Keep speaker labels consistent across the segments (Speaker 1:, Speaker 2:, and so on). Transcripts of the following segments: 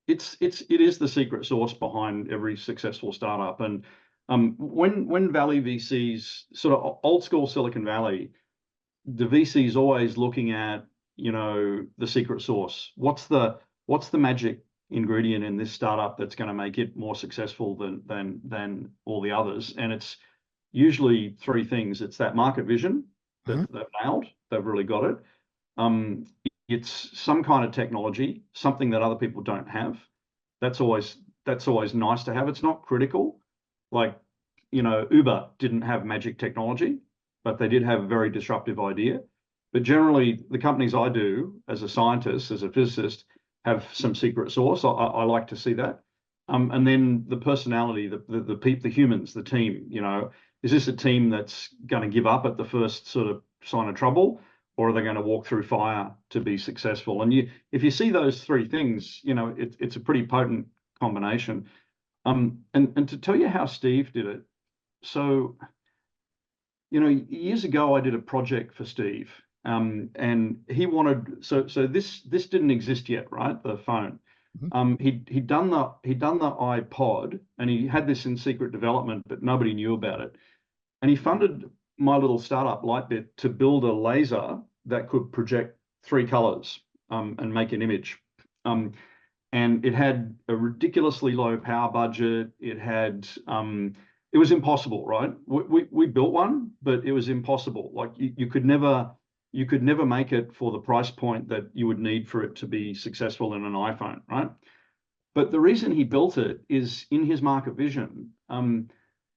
Speaker 1: it is the secret sauce behind every successful startup. And when Valley VCs, sort of old school Silicon Valley, the VCs always looking at, the secret sauce. What's the magic ingredient in this startup that's going to make it more successful than all the others? And it's usually three things. It's that market vision that they've nailed. They've really got it. It's some kind of technology, something that other people don't have. That's always nice to have. It's not critical. Like, Uber didn't have magic technology, but they did have a very disruptive idea. But generally, the companies I do as a scientist, as a physicist, have some secret sauce. I like to see that. And then the personality, the humans, the team. Is this a team that's going to give up at the first sort of sign of trouble, or are they going to walk through fire to be successful? And if you see those three things, it's a pretty potent combination. And to tell you how Steve did it, so years ago I did a project for Steve, and he wanted so this didn't exist yet, right? The phone. He'd done the iPod, and he had this in secret development, but nobody knew about it. And he funded my little startup Lightbit to build a laser that could project three colors and make an image. And it had a ridiculously low power budget. It had it was impossible, right? We built one, but it was impossible. Like you could never make it for the price point that you would need for it to be successful in an iPhone, right? But the reason he built it is, in his market vision,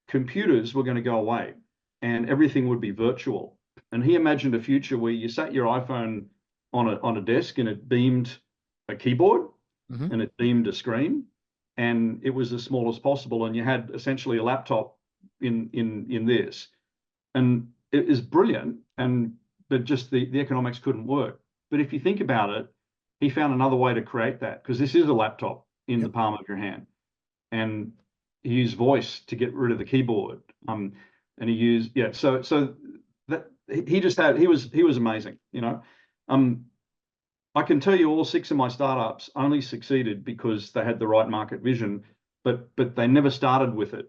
Speaker 1: computers were going to go away and everything would be virtual. And he imagined a future where you sat your iPhone on a desk and it beamed a keyboard and it beamed a screen, and it was as small as possible, and you had essentially a laptop in this. And it is brilliant, but just the economics couldn't work. But if you think about it, he found another way to create that, because this is a laptop in the palm of your hand, and he used voice to get rid of the keyboard. And he used so that he was amazing. I can tell you all 6 of my startups only succeeded because they had the right market vision, but they never started with it.